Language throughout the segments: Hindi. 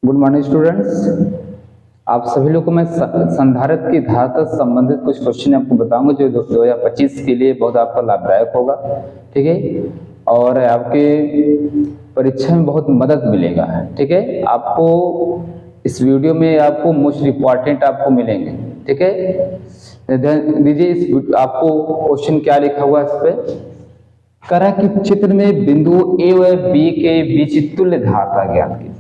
Good morning students. आप सभी लोग को मैं संधारित्र की धारा से संबंधित कुछ क्वेश्चन आपको बताऊंगा जो 2025 के लिए बहुत आपका लाभदायक होगा। ठीक है, और आपके परीक्षा में बहुत मदद मिलेगा। ठीक है, आपको इस वीडियो में आपको मोस्ट इम्पॉर्टेंट आपको मिलेंगे। ठीक है, दीजिए इस आपको क्वेश्चन क्या लिखा हुआ है इस पे। करा कि चित्र में बिंदु ए और बी के बीच तुल्य धारता ज्ञात कीजिए।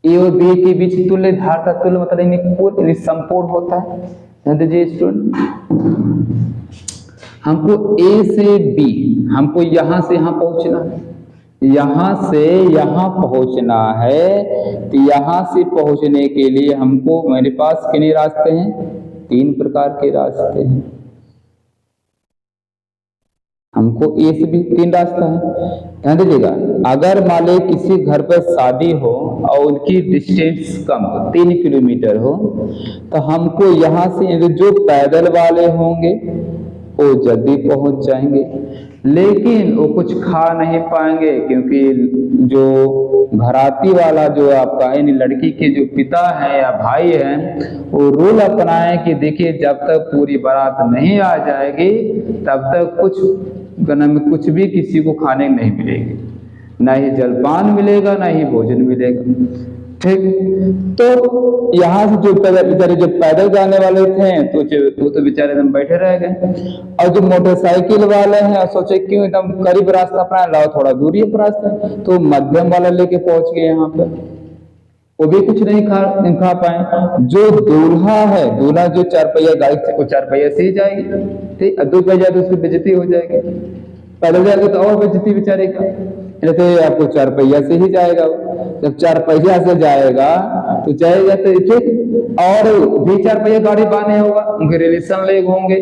ए और बी के बीच तुल्य धारता, तुल्य मतलब इक्वल समपूर्ण होता है। ध्यान दीजिए स्टूडेंट, हमको ए से बी, हमको यहां से यहां पहुंचना है, यहां से यहां पहुंचना है। तो यहां से पहुंचने के लिए हमको, मेरे पास कितने रास्ते हैं? 3 प्रकार के रास्ते हैं। हमको ए से भी 3 रास्ता है। ध्यान दीजिएगा, अगर मान लो किसी घर पर शादी हो और उनकी डिस्टेंस कम हो, 3 किलोमीटर हो, तो हमको यहाँ से जो पैदल वाले होंगे वो जल्दी पहुंच जाएंगे, लेकिन वो कुछ खा नहीं पाएंगे, क्योंकि जो घराती वाला जो आपका है, लड़की के जो पिता है या भाई है, वो रूल अपनाए कि देखिए जब तक पूरी बारात नहीं आ जाएगी तब तक कुछ भी किसी को खाने नहीं मिलेगी, ना ही जलपान मिलेगा ना ही भोजन मिलेगा। ठीक, तो यहाँ से जो बेचारे जो पैदल जाने वाले थे वो तो बेचारे एकदम बैठे रह गए, और जो मोटरसाइकिल वाले हैं सोचे क्यों एकदम करीब रास्ता अपना लाओ, थोड़ा दूरी पर रास्ता, तो मध्यम वाला लेके पहुंच गए यहाँ पे, वो भी कुछ नहीं खा पाए। जो दूल्हा है, दूल्हा जो 4 पहिया गाड़ी से, वो 4 पहिया से ही जाएगी। ठीक, 2 पहिया तो उसकी बेइज्जती हो जाएगी, पैदल जाएगा तो और बेइज्जती बेचारे का, जैसे आपको 4 पहिया से ही जाएगा। जब 4 पहिया से जाएगा तो ठीक, और भी 4 पहिया गाड़ी बाने होगा, उनके रिलेशन लोग होंगे,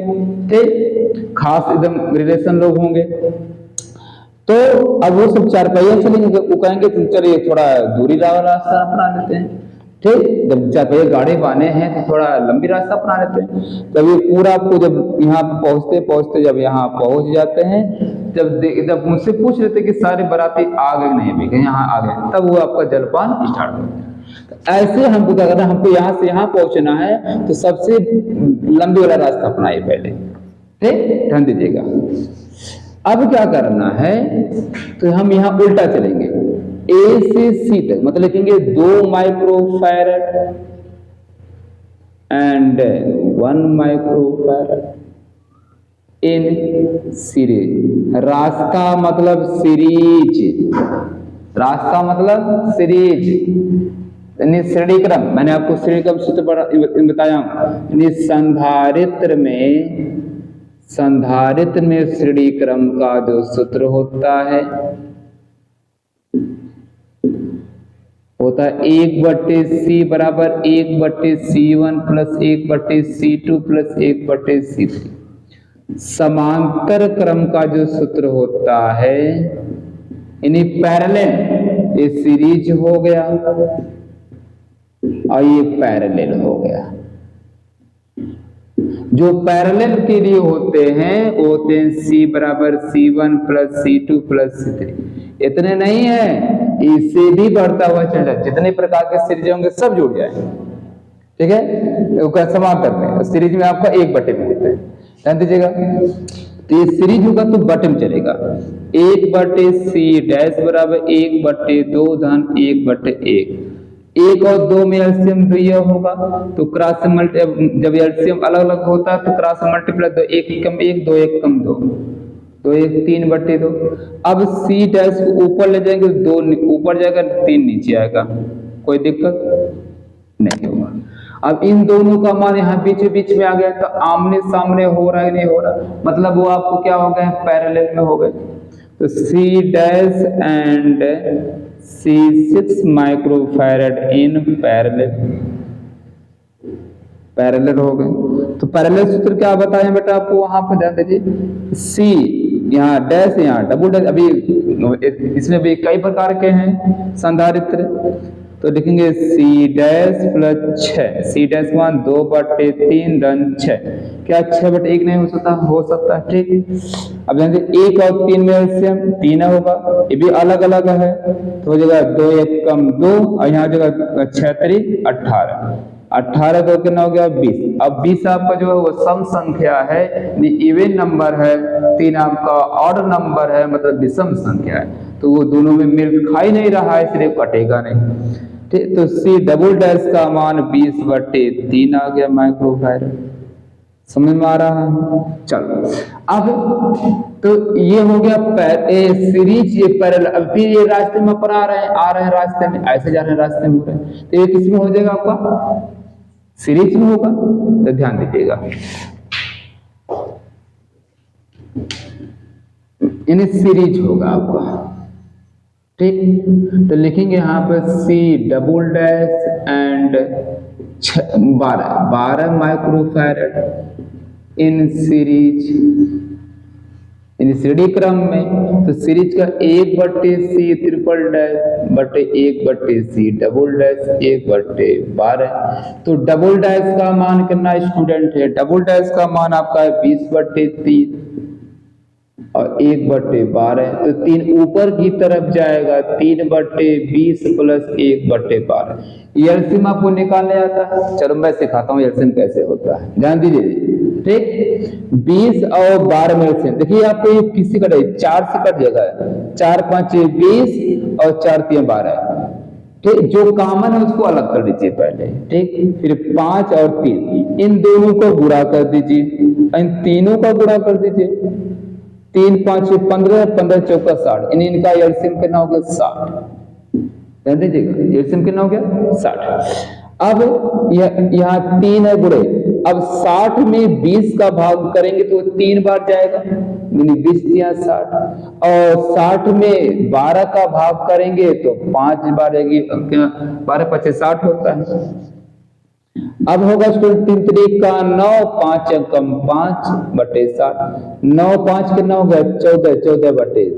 ठीक, खास एकदम रिलेशन लोग होंगे, तो अब वो सब 4 पहिया चलेंगे, वो कहेंगे तुम चलिए थोड़ा दूरी वाला रास्ता अपना लेते हैं। ठीक, जब 4 पहिया गाड़ी बाने हैं तो थोड़ा लंबी रास्ता अपना लेते हैं। जब ये पूरा आपको जब यहाँ पे पहुंचते जब यहाँ पहुंच जाते हैं, जब मुझसे पूछ लेते कि सारे बाराती आ गए नहीं भी, यहाँ आ गए, तब वो आपका जलपान स्टार्ट हो जाता है। ऐसे हमको क्या करना है, हमको यहाँ से यहाँ पहुंचना है, तो सबसे लंबी वाला रास्ता अपनाइए पहले। ठीक, ध्यान दीजिएगा। अब क्या करना है, तो हम यहाँ उल्टा चलेंगे, ए से सी तक, मतलब लिखेंगे 2 microfarad and 1 microfarad in series. रास्ता मतलब सीरीज, रास्ता मतलब सीरीज, यानी श्रेणी क्रम। मैंने आपको श्रेणी क्रम सूत्र बताया, संधारित्र में श्रेणी क्रम का जो सूत्र होता है 1/c बराबर 1/c1 plus 1/c2 plus 1/c3। समांतर क्रम का जो सूत्र होता है, यानी पैरेलल, ये सीरीज हो गया और ये पैरेलल हो गया। जो पैरेलल के लिए होते हैं वो होते हैं c बराबर c1 plus c2 plus c3। इतने नहीं है, इससे भी बढ़ता हुआ चल जाए, जितने प्रकार के सीरीज होंगे सब जुड़ जाए। ठीक है, समांतर में सीरीज में आपका 1/में होता है। ध्यान दीजिएगा, तो ये सीरीज होगा तो बटे में चलेगा, 1/c डैश बराबर 1/2 धन 1/1। 1 और 2 में एलसीएम 2 होगा, तो क्रॉस मल्टी, जब एलसीएम अलग अलग होता है तो क्रॉस मल्टीप्लाई, तो 1 कम 1, 2 1 कम 2, तो 1 3/2। अब सी डैश को ऊपर ले जाएंगे, 2 ऊपर जाएगा 3 नीचे आएगा, कोई दिक्कत नहीं होगा। अब इन दोनों का मान यहाँ बीच में आ गया, तो आमने सामने हो रहा है नहीं हो रहा, मतलब वो आपको क्या हो गए, पैरेलल में हो गए। तो C dash and C6 microfarad in parallel हो गए। तो पैरेलल सूत्र क्या बताएं बेटा आपको, वहां पर ध्यान दीजिए, C यहाँ डैश, यहाँ डबल डैश। अभी इसमें भी कई प्रकार के हैं संधारित्र, तो लिखेंगे C dash plus 6, C dash मान 2/3 धन 6, क्या 6/1 नहीं हो सकता? हो सकता है, ठीक। अब ध्यान दीजिए 1 और 3 में एलसीएम 3 होगा, ये भी अलग अलग है, तो हो जाएगा 2 1 कम 2 और यहाँ हो जाएगा 6 3 18, 18 तो कितना हो गया 20। अब 20 आपका जो है वो सम संख्या है, इवन नंबर है, 3 आपका ऑड नंबर है, मतलब विषम संख्या है, तो वो दोनों में मेल खा ही नहीं रहा है, इसलिए कटेगा नहीं, ठीक। तो सी डबल डैश का मान 20/3 आ गया माइक्रोफैरड, समझ में आ रहा है? चलो अब तो ये हो गया सीरीज, ये पैरेलल। अब फिर ये रास्ते में पर आ रहे हैं रास्ते में, ऐसे जा रहे हैं रास्ते में हो रहे हैं, तो ये किस में हो जाएगा आपका? सीरीज में होगा, तो ध्यान दीजिएगा, यानी सीरीज होगा आपका, ठीक। तो लिखेंगे यहाँ पर C double dash and 12 microfarad in series, इन श्रेणी क्रम में। तो सीरीज का 1/C ट्रिपल डैश बटे 1/C डबल डैश 1/12। तो डबल डैश का मान कितना स्टूडेंट है? डबल डैश का मान आपका है 20/3 और 1/12, तो 3 ऊपर की तरफ जाएगा, 3/20 प्लस 1/12। एलसीएम आपको निकालने आता है? चलो मैं सिखाता हूँ एलसीएम कैसे होता है, ध्यान दीजिए, ठीक। 20 और 12 में एलसीएम देखिए, आपको ये किसी कट 4 से कट जाएगा, 4 5 20 और 4 3 12, ठीक। जो कॉमन है उसको अलग कर दीजिए पहले, ठीक। फिर 5 और 3 इन दोनों को गुणा कर दीजिए, इन तीनों का गुणा कर दीजिए, 3 5 15, 15 चौका 60, इनका एलसीएम कितना हो गया? 60। ध्यान दीजिएगा, एलसीएम कितना हो गया? 60। अब यहाँ 3 है गुणे, अब 60 में 20 का भाग करेंगे तो 3 बार जाएगा, 20 या 60, और 60 में 12 का भाग करेंगे तो 5 बार जाएगी, 12 5 60 होता है। अब होगा 3 3 का 9, 5 कम 5/60, 9 5 कितना हो गया? 14, 14/7, ठीक,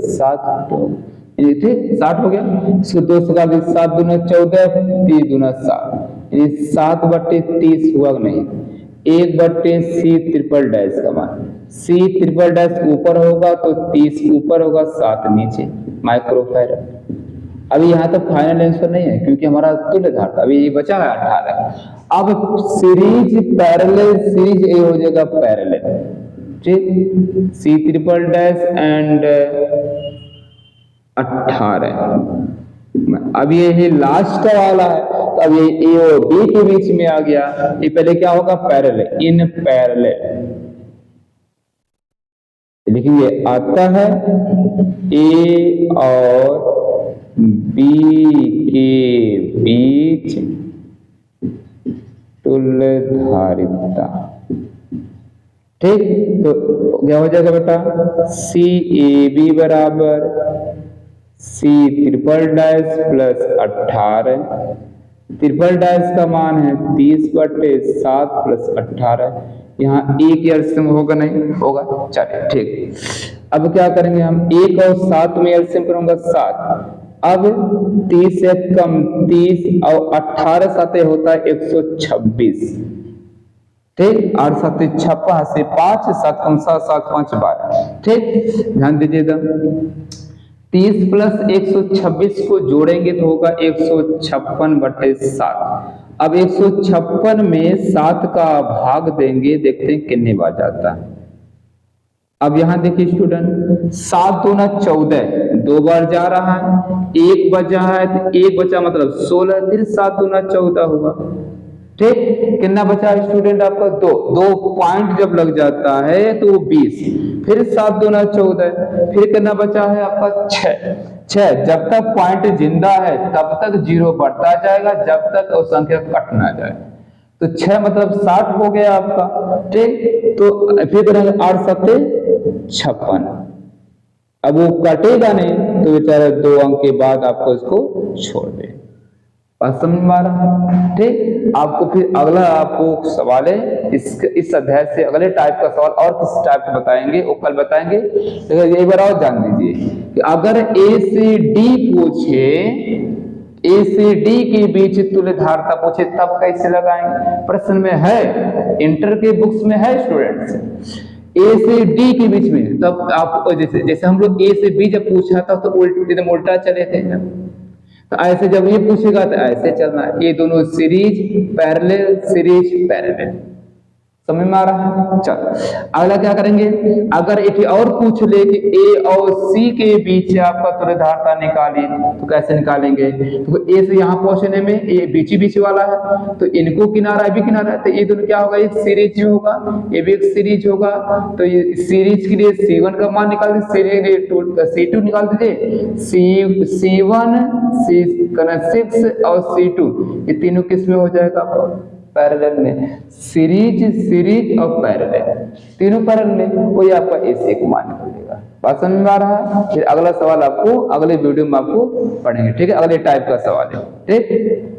60 हो गया। इसको 2 से काट 7 दूना 14, 3 दूना 7, 7/30 हुआ नहीं। 1/C ट्रिपल डैश का मान, C ट्रिपल डैश ऊपर होगा तो 30 ऊपर होगा, 7 नीचे, माइक्रोफैरड। अभी यहाँ तक फाइनल आंसर नहीं है क्योंकि हमारा तुल्यधार था, अभी ये बचा है 18। अब सीरीज पैरेलल, सीरीज ए हो जाएगा पैरेलल, ठीक। सी ट्रिपल डैश एंड 18, अब ये लास्ट वाला है, तो अब ये ए और बी के बीच में आ गया, ये पहले क्या होगा? पैरेलल, इन पैरेलल लिखेंगे, आता है ए और बी के बीच तुल्यधारिता, ठीक। तो क्या हो जाएगा बेटा? सी ए बी बराबर C triple dash plus 18, triple dash का मान है 30/7 प्लस 18, यहाँ एक एलसीएम होगा नहीं? होगा, चलिए ठीक। अब क्या करेंगे हम? 1 और 7 में एलसीएम करूंगा 7, अब 30 से कम 30 और 18 साथे होता है 126, ठीक। 8 7 56 से 5 7 कम 7 7 5 12, ठीक। ध्यान दीजिएगा, 30 प्लस 126 को जोड़ेंगे तो होगा 156/7। अब 156 में 7 का भाग देंगे, देखते हैं कितने बार जाता है। अब यहां देखिए स्टूडेंट, 7 दूना 14, 2 बार जा रहा है, 1 बचा है तो 1 बचा मतलब 16, फिर 7 दूना 14 हुआ, ठीक। कितना बचा है स्टूडेंट आपका? 2 पॉइंट जब लग जाता है तो वो 20, फिर 7 दूना 14, फिर कितना बचा है आपका? 6। जब तक पॉइंट जिंदा है तब तक 0 बढ़ता जाएगा, जब तक वो संख्या कट ना जाए। तो 6 मतलब 60 हो गया आपका, ठीक। तो फिर करेंगे 8 7 56, अब वो कटेगा नहीं तो बेचारा 2 अंक के बाद आपको इसको छोड़ दे। बात समझ में आ रहा है, ठीक। आपको फिर अगला आपको सवाल है इस अध्याय से, अगले टाइप का सवाल और किस टाइप का बताएंगे वो कल बताएंगे। लेकिन एक बार और जान लीजिए कि अगर ए से डी पूछे ए से डी के बीच तुल्य धारता पूछे तब कैसे लगाएंगे? प्रश्न में है, इंटर के बुक्स में है स्टूडेंट्स, ए से डी के बीच में, तब आप जैसे हम लोग ए से बी जब पूछा था तो एकदम उल्टा चले थे, तो ऐसे जब ये पूछेगा तो ऐसे चलना है, ये दोनों सीरीज पैरेलल, सीरीज पैरेलल। समझ में आ रहा है? चल अगला क्या करेंगे, अगर एक और पूछ ले कि ए और सी के बीच आपका तुल्य धारता निकालिए, तो कैसे निकालेंगे? तो ए से यहाँ पहुंचने में ये बीच वाला है, तो इनको किनारा भी किनारा है, तो ये दोनों क्या होगा, एक सीरीज होगा, ये भी एक सीरीज होगा। तो ये सीरीज के लिए C1 का मान निकाल दीजिए, C2 निकाल दीजिए, C1 6 और C2 ये तीनों किस में हो जाएगा आपको? पैरेलल में। सीरीज और पैरेलल, तीनों पैरेलल में, वही आपका AC को मान निकलेगा। बात समझ में आ रहा है? फिर अगला सवाल आपको अगले वीडियो में आपको पढ़ेंगे, ठीक है? अगले टाइप का सवाल है, ठीक।